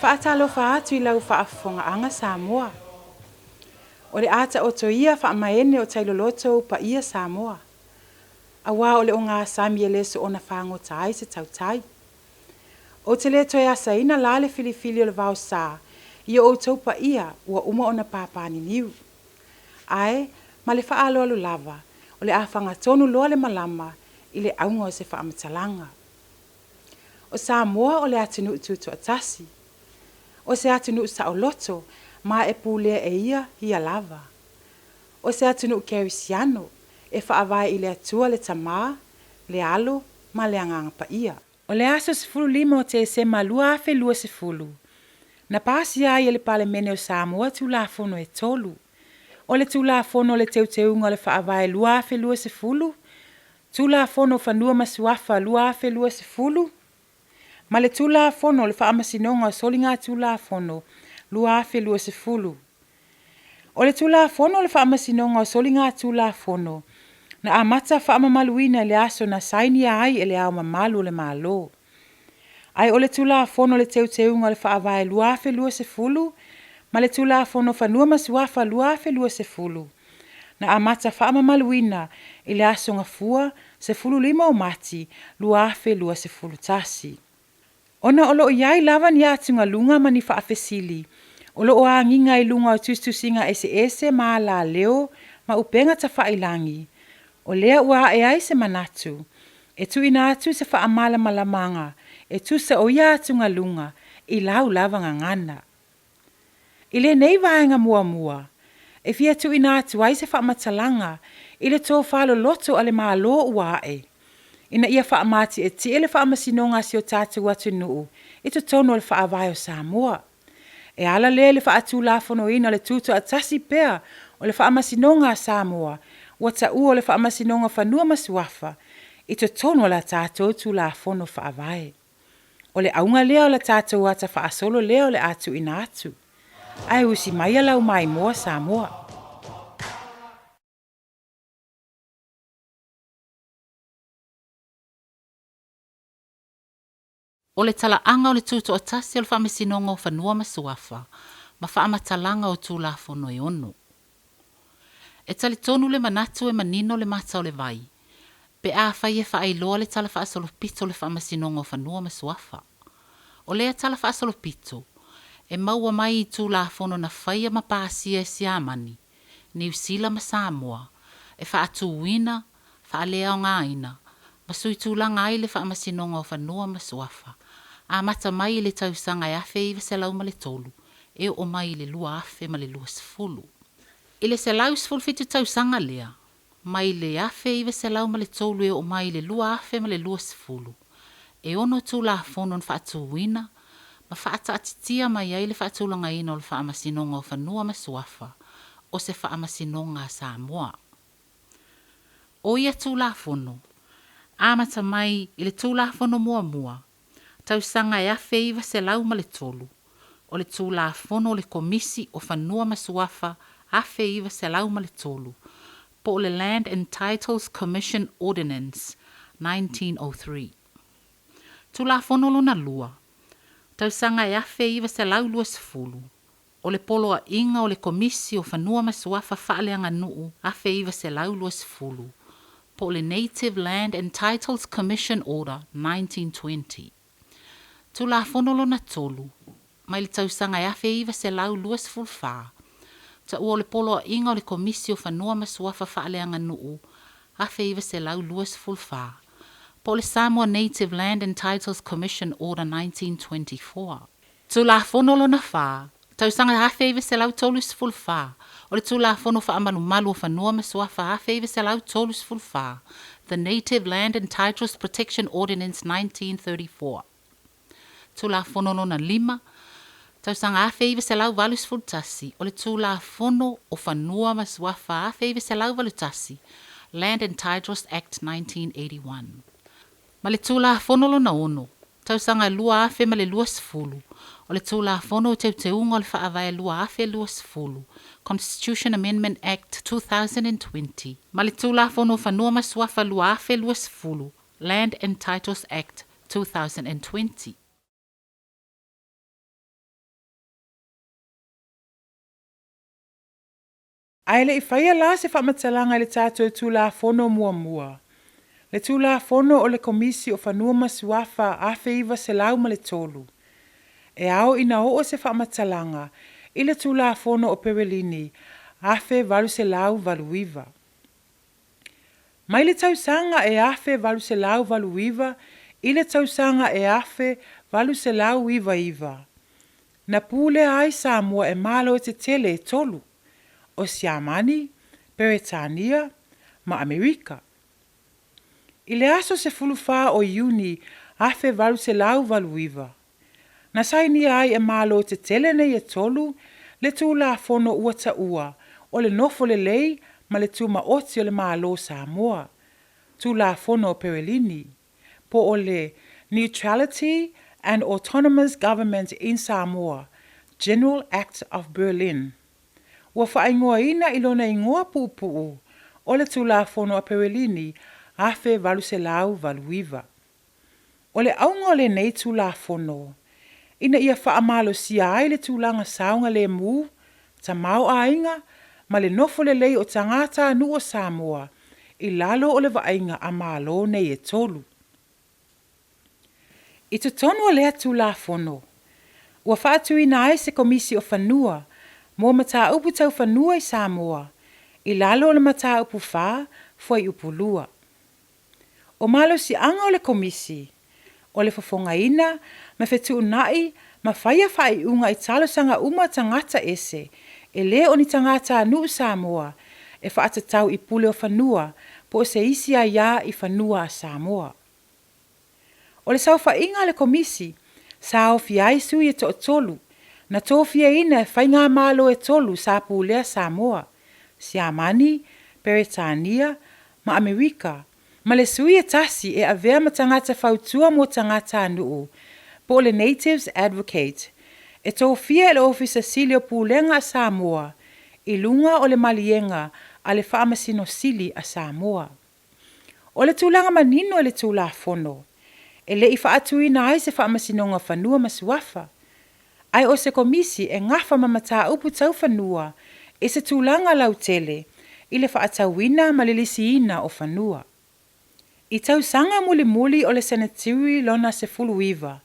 whaatalofa atu I lau whaafonga anga Samoa. O le ata o toia whaamaene o tailoloto pa ia Samoa. Awa o le o ngā Sami e leso o na whango tai se tautai. O te le toi asa ina la le filifili o le vau sā, ia o tau pa ia ua uma o na pāpani niu. Ai, ma le whaalo alu lava, o le awhanga tonu loa le malama I le aunga o se whaamatalanga. O Samoa o le atinu ututu atasi. O se atinu sa o loto, ma e pūlea e ia hia lava. O se atinu kerisiano, e whaawai I le atua le tamā, le alo, ma le anganga pa ia. O le aso se fulu lima o te se malua afe lua se fulu. Na pasi ai e le pale mene o Samoa tu la fono e tolu. O le tu la fono le teuteunga le whaawai lua afe lua se fulu. Tu la fono Fanua ma Suafa lua afe lua se fulu. Ma le tu la fono le Faamasinoga o solinga tu la fono lua afe lua se fulu. O le tu la fono le Faamasinoga o solinga tu la fono. Na amata whaamamaluina le aso na saini ai e le au mamalu le malo. Ai o le tula fono le teuteunga le whaawai lua afe lua se fulu, ma le tula fono Fanua ma Suafa lua afe lua se fulu. Na amata whaamamaluina e le aso ngafua se fulu lima o mati lua afe lua se fulu tasi. Ona olo iai lava ni atunga lunga ma ni whaafesili. Olo o a nginga I lunga o tustusinga ese ma la leo ma upenga ta whailangi. O lea ua e ai se manatu, e tu ina atu se whaamala malamanga, e tu se oia atu ngā lunga, I lau lava ngangana. I le nei vaenga mua mua, e fia tu ina atu ai se whaamatalanga, I le tō whalo loto ale maa lo ua e. Ina ia whaamati e ti ele Faamasinoga si o tātou atu nuu, I to tono le whaawai o Samoa. E ala le le whaatu la fono ina le tuto atasi pea o le Faamasinoga a Samoa, ua ta ua le Faamasinoga Fanua ma Suafa, I to tono la tātou tu la fono whaawai. O le aunga lea o la tātou ata faasolo lea o le atu ina atu. Ai usi mai alau mai moa Samoa. O le talaanga o le tuto atasi o le Faamasinoga o Fanua ma Suafa, ma faamatalanga o tu la fono I ono. E tali tonu le manatu e manino le mata o le vai. Pe a fai e whaailoa le tala faasolopito le Faamasinoga o Fanua ma Suafa. O lea tala faasolopito, e maua mai I tu la fono na whaia ma pāsia e Siamani, Niu Sila ma Samoa, e faatuuina, faalea o ngāina, ma sui tūlanga ai le Faamasinoga o Fanua ma Suafa, a mata mai le tausanga e afe I se lau ma le tolu, e o mai le lua afe ma le lua sefulu. I le se lau sefulu fitu tausanga lea, mai le afe I se lau ma le tolu e o mai le lua afe ma le lua sefulu. E ono tu la fono n faatuuina, ma faataatitia mai ai le faatulanga ina o le Faamasinoga o Fanua ma Suafa, o se Faamasinoga a Samoa. O ia tu la fono, amata mai I le tu la fono mua mua, tausanga e afe I se lau ma le tolu, o le tu la fono le komisi o Fanua ma Suafa afe I se lau ma le tolu, po le Land and Titles Commission Ordinance 1903. Tu la fono lona lua, tausanga e afe I se lau lua sefulu, o le polo a inga o le komisi o Fanua ma Suafa faaleanga nuu afe I se lau lua sefulu, po le Native Land and Titles Commission Order 1920. Tu la fono lona tolu, mai le tausanga e afe I se lau lua sefulu faa, ta ua le polo a inga o le komisi o Fanua ma Suafa faaleanga nuu afe I se lau lua sefulu faa, po le Samoa Native Land and Titles Commission Order 1924. Tu la fono lona faa, tausanga afe I se lau tolu sefulu faa, o le tu la fono faamalumalu o Fanua ma Suafa afe I se lau tolu sefulu faa, the Native Land and Titles Protection Ordinance 1934. Tu la fono lona lima, tausanga afe I se lau valu sefulu tasi, o le tu la fono o Fanua ma Suafa afe I se lau valu tasi, Land and Titles Act 1981. Ma le tu la fono lona ono, tausanga lua afe ma le lua sefulu, o le tu la fono teuteunga o le whaawai lua afe lua sefulu, Constitution Amendment Act 2020. Ma le tu la fono Fanua ma Suafa lua afe lua sefulu, Land and Titles Act 2020. Ai le i whaia la se whamatalanga le tātou tūlafono mua. Le tūlafono o le komisi o Fanua ma Suafa awhi iwa se lau ma le tolu. E ao ina o se whamatalanga i le tūlafono o Peretania awhi valu se lau valu iwa. Mai le tausanga e awhi valu se lau valu iwa, i le tausanga e awhi valu se lau iwa. Na pule ai Samoa e malo te tele e tolu. O Siami, Peretania, ma Amerika. I le aso se fulufa o Iuni, awhi valu se lau valu iwa. Na saini ai e malo te tele nei e tolu, le tūlafono ua ta ua, o le nofo le lei, ma le tuma oti o le malo Samoa. Tūlafono o Peretania, po o le Neutrality and Autonomous Government in Samoa, General Act of Berlin. Ua whaingoa ina ilona ingoa puupuu, o le tūlafono o Peretania, awhi valu se lau valu iwa. O le aunga o le nei tūlafono, ina ia whaamalo sia ai le tūlanga saunga le mu, ta mau ainga, ma le nofo le lei o tangata nu o Samoa, i lalo o le vainga a malo nei e tolu. I tu tonu o lea tūlafono, ua whaatuina ai se komisi o Fanua, mo mata upu tau Fanua i Samoa, i lalo o le mata upu wha, foi upu lua. O malo si anga o le komisi, o le fofonga ina, ma fetu unai, ma whaia whai unga i talo sanga uma tangata ese, e le o ni tangata nu Samoa, e whaatatau i pule o Fanua, po se isi a ia i Fanua a Samoa. O le saufa inga le komisi, sa o fiai sui e to tolu, na tofia ina e whainga malo e tolu sa pulea Samoa, Siami, Peretania, ma Amerika, ma le sui e tasi e avea ma tangata fautua mo tangata anuu, po le Natives Advocate, e tofia e le ofisa silio Pulega a Samoa, i lunga o le malienga a le Faamasinoga a Samoa. O le tūlanga manino e le tūlafono, e le i whaatuina ai se Faamasinoga Fanua ma Suafa. Ai o se komisi e ngafa mamata upu tau Fanua, e se tūlanga lautele, i le whaatauina ma le lisiina o Fanua. I tau sanga muli o le senatiri lona se fuluiva,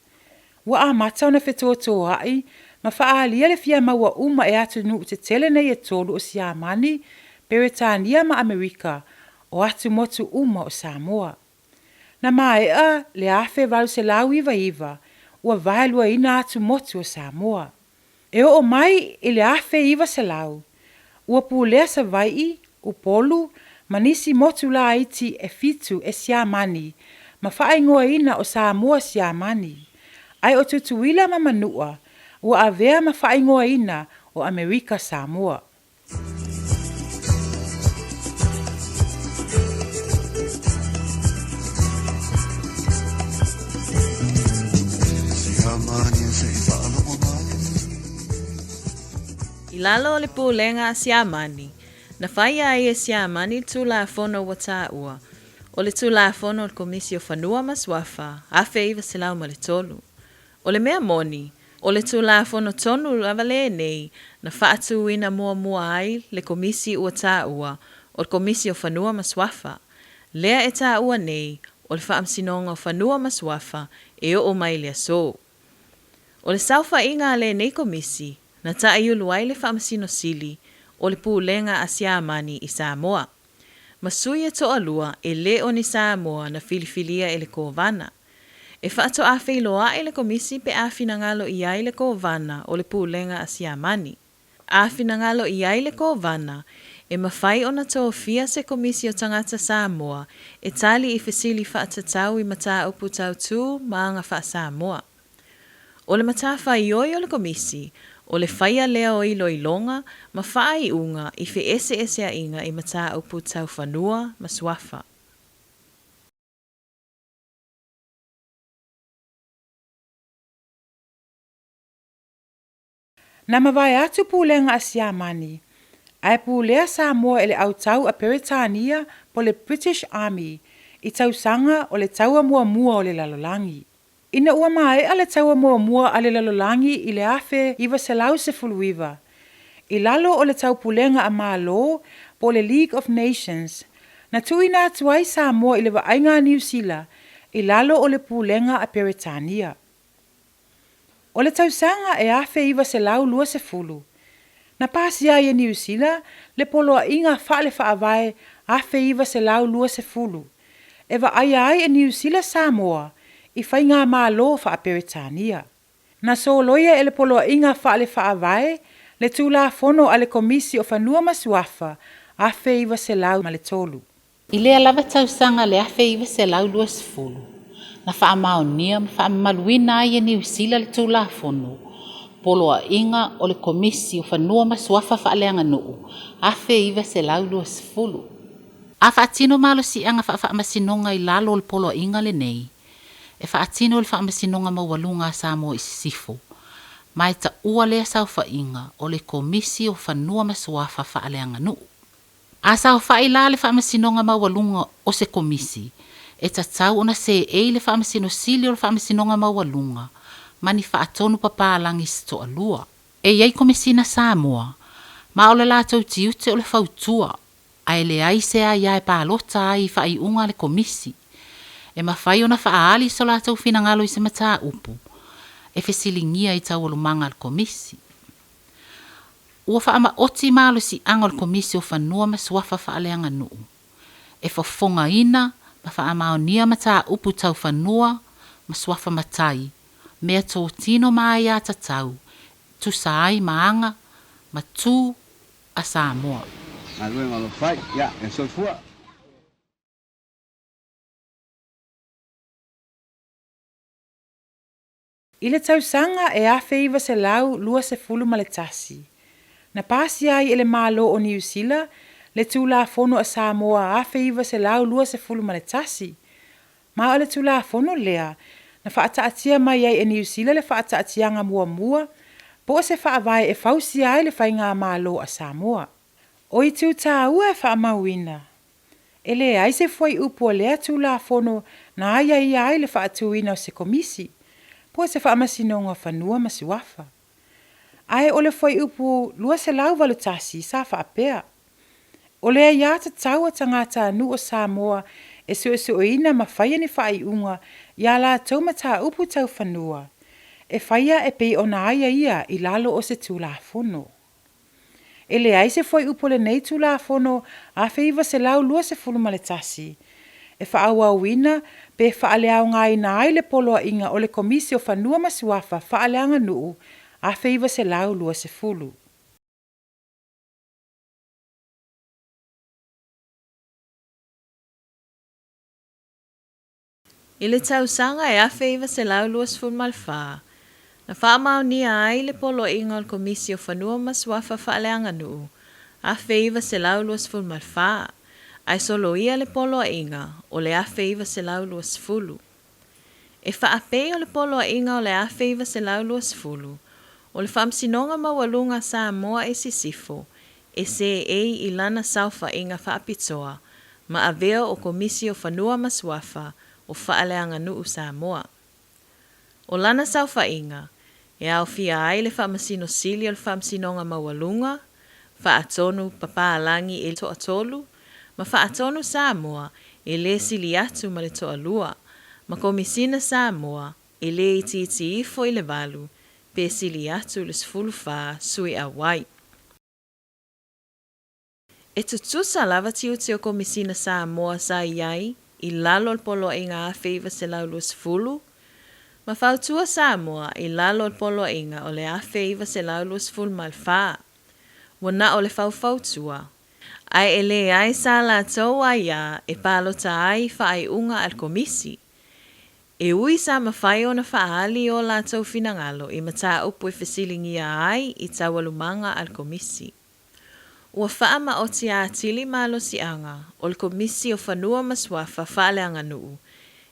wa amata ona fetoto ai, ma whaalia le fia maua uma e atu nu te tele nei e tolu o Siami, Peretania ma Amerika, o atu motu uma o Samoa. Na maea le awhi valu se lau iwa, ua vaelua ina atu motu o Samoa. E o mai i le awhi iwa se lau, ua pulea sa vai, upolu, manisi motu la iti e fitu e Siami, ma whaingoa ina o Samoa Siami. Ai o tutuila ma manua, ua avea ma whaingoa ina o Amerika Samoa. I lalo o le Pulega a Siami, na whaia ai e Siami tūlafono wa tāua, o le tūlafono o le komisi o Fanua ma Suafa, awhi iwa se lau ma le tolu. O le mea moni, o le tūlafono tonu lavale nei, na whaatuina mua ai le komisi ua tāua, o le komisi o Fanua ma Suafa. Lea e tāua nei, o le Faamasinoga o Fanua ma Suafa, e o mai lea so. O le saufa inga le nei komisi, na taaiulu ai le Faamasinoga o le Pulega a Siami i Samoa. Masui e toa lua e le o ni Samoa na filifilia e le kovana. E whaato a whiloa e le komisi pe a finangalo i ai le kovana o le Pulega a Siami. A finangalo i ai le kovana e mawhai o na tōwhia se komisi o tangata Samoa e tali i fesili whaatatau i mata upu tau tū maanga wha Samoa. O le mata whaioi o le komisi, o le whaia lea o ilo i longa, ma whai unga i fe ese a inga i mata upu tau Fanua ma Suafa. Na mawai atu Pulega a Siami, ai pulea Samoa e le autau a Peretania po le British Army, i tau sanga o le taua mua o le lalolangi. Ina ua mai a le taua mua a le lalolangi i le awhi iwa se lau se fuluiva. I lalo o le tau pulenga a malo po le League of Nations. Na tui nā tuai Samoa i le waainga Niu Sila i lalo o le pulenga a Peretania. O le tausanga e afe iwa se lau lua se fulu. Na pasi ai e Niu Sila le poloa inga whaale whaavae afe iwa se lau lua se fulu. E waaia ai e Niu Sila Samoa i whainga malo wha a Peretania. Na so loia e le poloa inga whaale whaavae le tūla fono a le komisi o Fanua ma Suafa afe iwa se lau ma le tolu. I lea lava tausanga le afe iwa se lau lua se fulu. Na whaamaonia ma whaamaluina ai e Niu Sila le tūla fono. Poloa inga o le komisi o Fanua ma Suafa whaaleanga nuu. Afe iwa se lau lua se fulu. A whaatino malo si anga Faamasinoga i lalo le poloa inga le nei. E whaatino le Faamasinoga maualunga Samoa i sifo. Mai ta ua lea saufa inga o le komisi o Fanua ma Suafa whaaleanga nuu. A saufa i la le Faamasinoga maualunga o se komisi. E ta tau ona se e le Faamasino sili o le Faamasinoga maualunga. Mani whaatonu papalangi sto alua. E iei komisina Samoa. Ma o le lātou tiute o le fautua. Ai le ai se a ia e pālota ai whai unga le komisi. E mawhai ona whaali so lātou finangalo i se mata upu. E whesilingia i tau alumanga le komisi. Ua whaama oti malo si anga le komisi o Fanua ma Suafa whaaleanga nuu. E whafonga ina ma whaama o nia mata upu tau Fanua ma Suafa matai. Mea tō tino mai a tatau. Tu saai maanga ma tu a Samoa. I le tausanga e afe iwa se lau lua se fulu ma le tasi. Na pasi ai e le malo o Niu Sila, le tūla fono a Samoa afe iwa se lau lua se fulu ma le tasi. Ma o le tūla fono lea, na whaataatia mai ai e Niu Sila le whaataatianga mua mua, po se whaavai e fausi ai le whainga malo a Samoa. O i tūta ua e whaamauina. E le ai se foi upo lea tūla fono na ai ai le whaatuina o se komisi. Po se Faamasinoga Fanua ma Suafa. Ai o le foi upu lua se lau valutasi sa whaapea. O lea ia ta taua tangata anu o Samoa e suesuoina ma whaia ni whai unga ia la tau mata upu tau Fanua. E whaia e pei ona aia ia i lalo o se tūla fono. E le ai se foi upo le nei tūla fono a feiva se lau lua se fulu maletasi. E whaawawina pe whaaleau ngai na ai le poloa inga o le komisi o Fanua ma Suafa whaaleanga nuu a feiva se lau lua se fulu. I le tausanga e a feiva se lau lua se fulu malwha. Na whaamau ni ai le poloa inga o le komisi o Fanua ma Suafa whaaleanga nuu a feiva se lau lua se fulu malwha. Ai solo ia le poloa inga o le a feiva se lau lua se fulu. E whaapei o le poloa inga o le a feiva se lau lua se fulu. O le Faamasinoga maualunga Samoa e sisifo. E se i lana saufa inga whaapitoa. Ma avea o komisi o Fanua ma Suafa o whaaleanga nuu Samoa. O lana saufa inga. E au fia ai le Faamasino sili o le Faamasinoga maualunga. Whaatonu papaalangi e to atolu. Ma whaatonu Samoa e le sili atu ma le toa lua. Ma komisina Samoa e le iti ifo i le valu. Pe sili atu le sfulu wha sui a wai. E tutusa lava tiuti o komisina Samoa sa iai i lalo al polo inga a feiva se lau lua sfulu. Ma whautua Samoa i lalo al polo inga o le a feiva se lau lua sfulu mal wha. Wana o le whautua. Ai ele ai sa la tau ai a e palota ai whaai unga al komisi. E ui sa mawhai o na whaali o la tau finangalo i mata upu e whesilingia ai i tawalumanga al komisi. Ua whaama o ti a tili malo si anga o le komisi o Fanua ma Suafa whaaleanga nuu.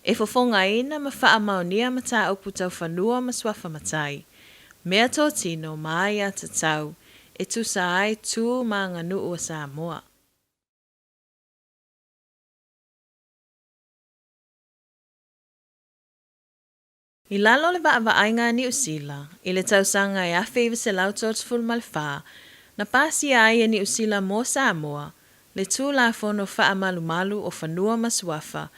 E fofonga ina ma whaama o nia mata upu tau Fanua ma Suafa matai. Mea tō tino mai a tatau. E tu sa ai tu maanga nuu o Samoa. I lalo le vaainga Niu Sila, i le tausanga e a feiva se lau tōts ful malwha, Na pasi ai Niu Sila mo Samoa, le tulafono faamalumalu o Fanua ma Suafa,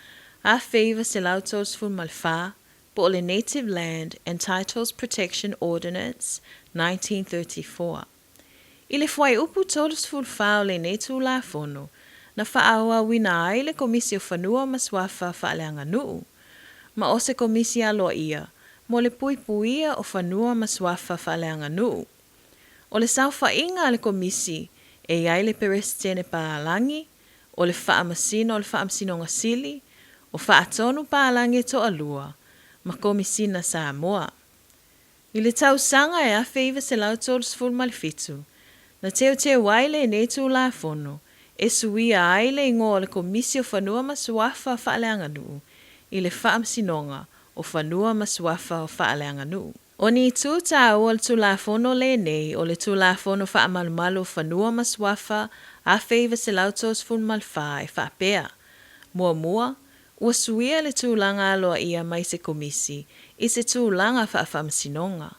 a feiva se lautos fu malfa, po le Native Land and Titles Protection Ordinance 1934. I le fuai upu todos fulfa o le nei tulafono, na faawa wina ai le komisio Fanua ma Suafa faaleanga nuu, ma o se komisia loa ia, mo le puipuia o Fanua ma Suafa faaleanga nuu. O le saufa inga le komisi, e iai le Peretania paalangi, o le Faamasino o le Faamasinoga sili, o faatonu paalangi to alua, ma komisina Samoa. I le tausanga e awheiva se lautolos fulmalifitu, na teo waile nei tulafono, e suia ai le ingo o le komisio Fanua ma Suafa faaleanga nuu, i le Faamasinoga o Fanua ma Suafa o faaleanga nuu. O ni tu tau o le tulafono le nei o le tulafono faamalumalu Fanua ma Suafa a feiva se lautos fulmalfa e faapea. Mua, ua suia le tūlanga aloa ia mai se komisi i se tūlanga Faamasinoga.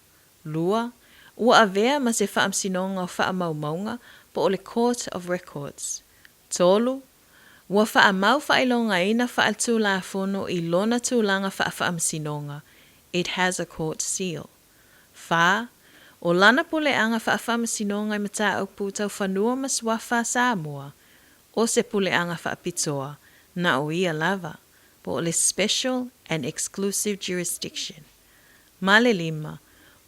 Lua, ua avea ma se Faamasinoga o faamaumaunga po o le Court of Records. Tolu, ua faamau failonga ina faaltulafono i lona tūlanga Faamasinoga. It has a court seal. Fa, o lana puleanga Faamasinoga i mata au putau Fanua ma Suafa Samoa, o se puleanga faapitoa, na o ia lava, po o le special and exclusive jurisdiction. Male lima,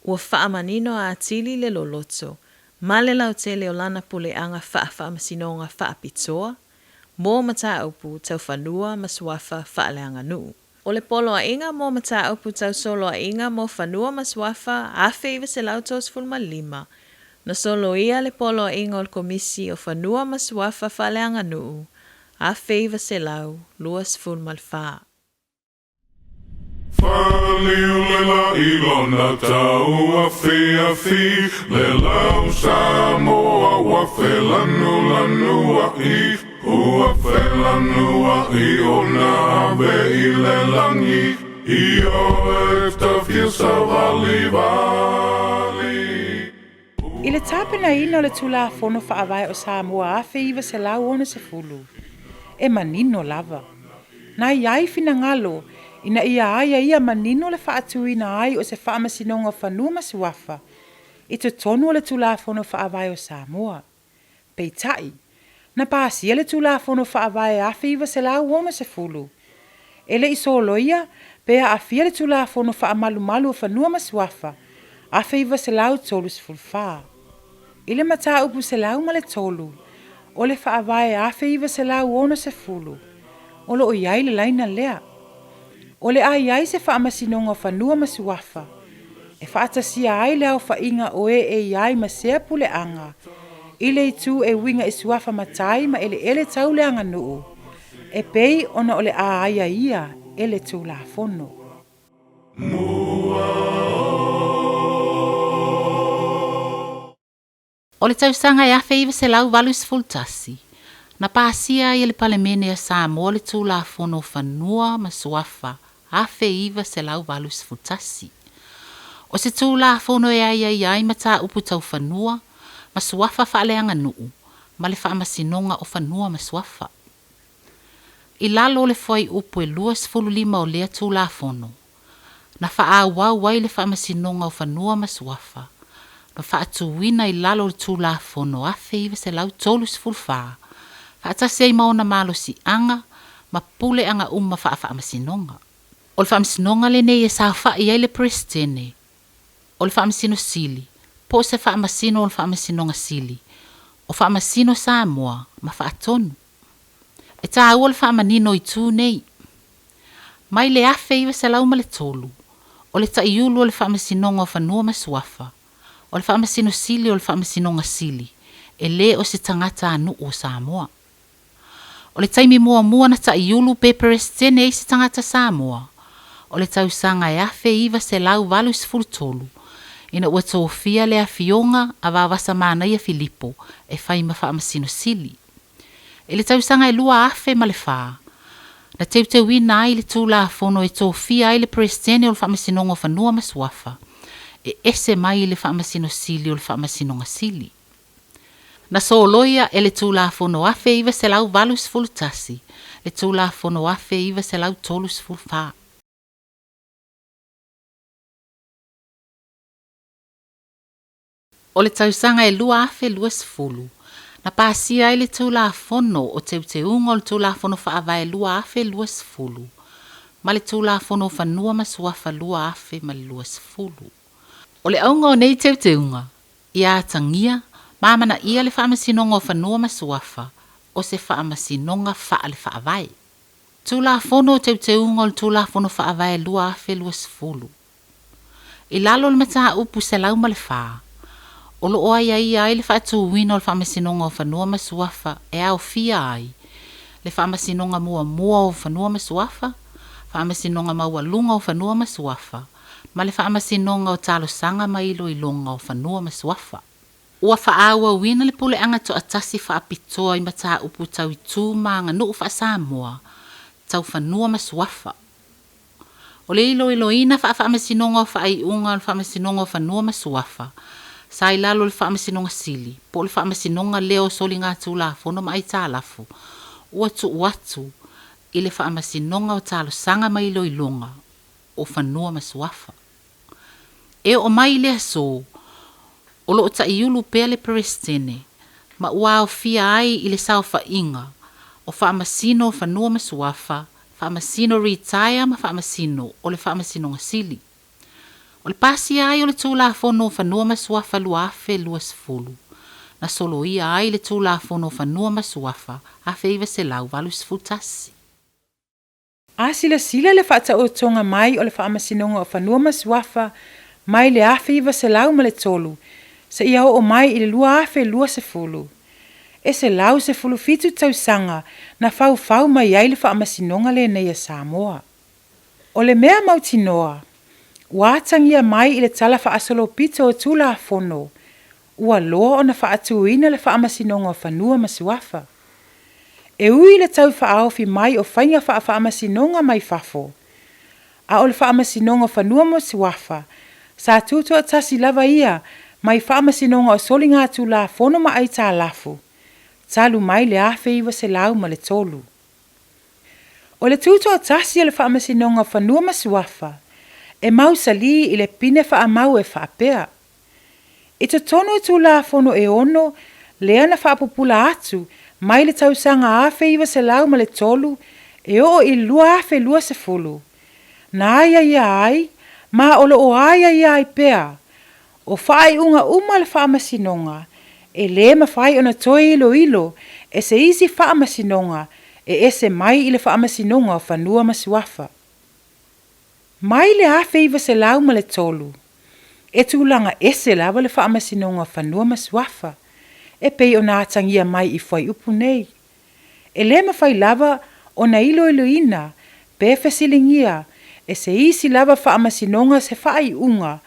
ua faamanino a atili le loloto, male lautele o lana puleanga Faamasinoga faapitoa, mo mata au putau Fanua ma Suafa faaleanga nuu. O le polo a inga mo mata au putau solo a inga mo Fanua ma Suafa a feiva se lautos fulmalima. Na solo ia le polo a inga o le komisi o Fanua ma Suafa faaleanga nuu, a feiva se lau luas fulmalfa. Faliulela ilona tau afi le lau Samoa wa lanu i ua whelanua i ona ave i le langi i o eftafia sa vali. I le tapena ina o le tulafono faawai o Samoa a feiva se lau ona se fulu. E manino lava. Na iai fina ngalo, ina ia manino le faatuina ai o se Faamasinoga Fanua ma Suafa. I te tonu o le tulafono faawai o Samoa. Peitai, na pasia le tulafono faawai a feiva se lau ona se fulu. Ele iso loia, pea a fia le tulafono faamalumalu o Fanua ma Suafa, a feiva se lau tolu se fulfa. Ile mata upu se lau ma le tolu, o le faawai a feiva se lau ona se fulu. O lo o iai le laina lea. O le ai ai se Faamasinoga Fanua ma Suafa. E faatasia ai le au fainga o e iai ma sea puleanga. Ile i tu e winga i Suafa matai ma ele tau le anga nuu. E pei ona o le a aia ia ele tulafono. O le tausanga e awheiva se lau valus fultasi. Na pasia i le palemene a Samoa le tulafono Fanua ma Suafa a awheiva se lau valus fultasi. O se tulafono e ai mata upu tau Fanua ma Suafa faaleanga nuu, ma le Faamasinoga o Fanua ma Suafa. I lalo le foi upu e 25 o lea tulafono. Na faawau wai le Faamasinoga o Fanua ma Suafa. Na faatuina i lalo le tulafono a feiva se lau tolus fulfa. Faatasi ai maona malo si anga, ma pule anga umma Faamasinoga. O le Faamasinoga le nei e saufa i ai le Peretania. O le Faamasino sili, po se Faamasino o le Faamasinoga sili. O Faamasino Samoa, ma faatonu. E tā ua le Faamanino i tū nei. Mai le afe iwa se lau ma le tolu. O le taiulu o le Faamasinoga o Fanua ma Suafa. O le Faamasino sili o le Faamasinoga sili. E le o se tangata anu o Samoa. O le taimi mua na taiulu pe Peretania i se tangata Samoa. O le tausanga e afe iwa se lau valu sfultolu. Ina ua tōwhia le awhionga a wawasa mana ia Filipo e whai ma Faamasino sili. E le tausanga e lua afe ma le whaa. Na teuteu ina ai le tulafono e tōwhia ai le Peretania o le Faamasinoga o Fanua ma Suafa. E ese mai le Faamasino sili o le Faamasinoga sili. Na soloia e le tulafono afe iwa se lau valus fultasi, le tulafono afe iwa se lau tolus fulfa. O le tausanga e lua afe lua sifulu, na pasia e le tulafono o teuteunga o le tulafono faavae lua afe lua sifulu, ma le tulafono Fanua ma Suafa lua afe ma le lua sifulu. O le aunga o nei teuteunga, ia tangia, mamana ia le Faamasinoga o Fanua ma Suafa, o se Faamasinoga faa le faavae. Tulafono o teuteunga o le tulafono faavae lua afe lua sifulu. I lalo le mataa upu se lau ma le faa. O lo oa ia ai le faatuuina o le Faamasinoga o Fanua ma Suafa e au fia ai. Le Faamasinoga mua o Fanua ma Suafa, Faamasinoga maua lunga o Fanua ma Suafa, ma le Faamasinoga o talosanga ma iloilonga o Fanua ma Suafa. Ua faaua wina le puleanga to atasi faapitoa i mataa upu tau itu maanga nuu fa Samoa, tau Fanua ma Suafa. O le iloiloina Faamasinoga o faaiunga o le Faamasinoga o Fanua ma Suafa, sa i lalo le Faamasinoga sili, po le Faamasinoga leo soli ngā tulafono ma ai tālafu, ua tu i le Faamasinoga o talosanga ma iloilonga o Fanua ma Suafa. E o mai le aso, o lo ta iulu pea le Peretania, ma ua o fia ai i le saufa inga, o Faamasino o Fanua ma Suafa, Faamasino retire ma Faamasino o le Faamasinoga sili. O le pasi ai o le tulafono o Fanua ma Suafa lua afe lua sifulu. Na solo ia ai le tulafono o Fanua ma Suafa, afe iwa se lau valu sifutasi. A sila le faatautonga mai o le Faamasinoga o Fanua ma Suafa, mai le afe iwa se lau ma le tolu, sa ia o mai i le lua afe lua sifulu. E se lau sifulu fitu tausanga na fau mai ai le Faamasinoga le nei a Samoa. O le mea mautinoa, ua tangia mai i le tala faasolopito o tulafono, ua loa o na faatuina le Faamasinoga o Fanua ma Suafa. E ui le tau faaofi mai o whainga Faamasinoga mai fafo. A o le Faamasinoga o Fanua ma Suafa, sa tuto atasi lava ia mai Faamasinoga o soli ngā tulafono ma ai tālafu. Talu mai le afe iwa se lau ma le tolu. O le tuto atasi le Faamasinoga o Fanua ma Suafa, e mau sali i le pine faamau e faapea. E to tono tulafono e ono, le ana faapupula atu, mai le tausanga afe iwa se lau ma le tolu, e o i lua afe lua se fulu. Na aia ia ai, ma olo o aia ia ai pea. O fai unga uma le Faamasinoga, e le ma fai ona toi ilo, e se isi Faamasinoga, e ese mai i le Faamasinoga o Fanua ma Suafa. Mai le afe iwa se lau ma le tolu. E tūlanga ese lawa le Faamasinoga o Fanua ma Suafa, e pei o nā tangia mai i whai upu nei. E le ma whai lava o na iloina, pe fesilingia, e se isi lava Faamasinoga se whai unga,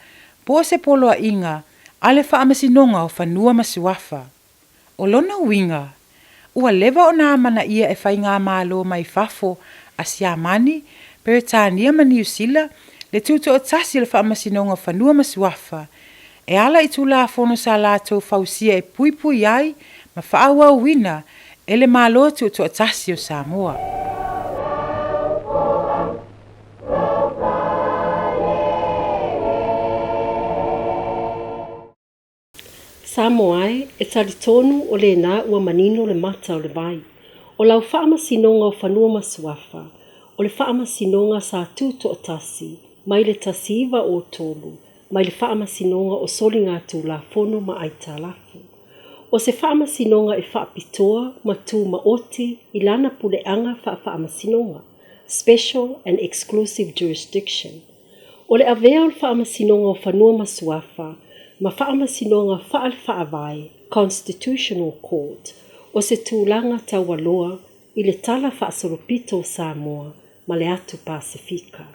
po se poloa inga, ale Faamasinoga o Fanua ma Suafa. O lona winga, ua lewa o nā mana ia e whai ngā mālo mai fafo a Siami, Peretania ma Niu Sila, le tuto o tasi le Faamasinoga o Fanua ma Suafa, e ala i tulafono sa lātou fausia e pui ai, ma whaaua wina, e le mālo tuto o tasi o Samoa. Samoa e talitonu o le nā ua manino le mata o le vai. O lau Faamasinoga o Fanua ma Suafa, o le Faamasinoga sa tuto o tasi, mai le tasiva o tolu, mai le Faamasinoga o soli ngā tulafono ma ai tālafu. O se Faamasinoga e faapitoa ma tū ma oti i lana puleanga Faamasinoga, Special and Exclusive Jurisdiction. O le avea o le Faamasinoga o Fanua ma Suafa, ma Faamasinoga faavae, Constitutional Court, o se tūlanga taualoa i le tala faasolopito o Samoa, ma le atu Pasifika.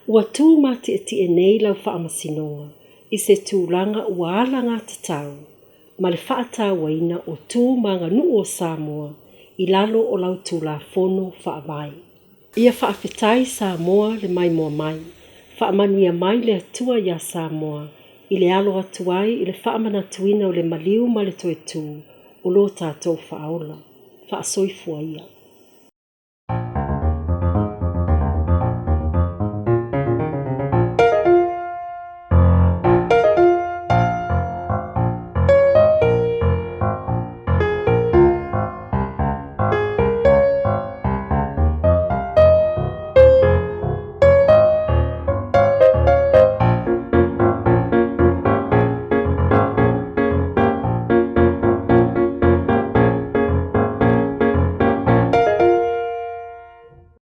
Ua tū mati e nei lau Faamasinoga, i se tūlanga ua ala ngā tatau, ma le faatawaina o tū manga nuu o Samoa, i lalo o lau tulafono faavae. Ia faafetai Samoa le mai mua mai, faamanuia mai le atua ia Samoa, i le alo atu ai i le whaamanatuina o le maliu ma le toe tū o lo tātou whaaola. Faasoifua ia.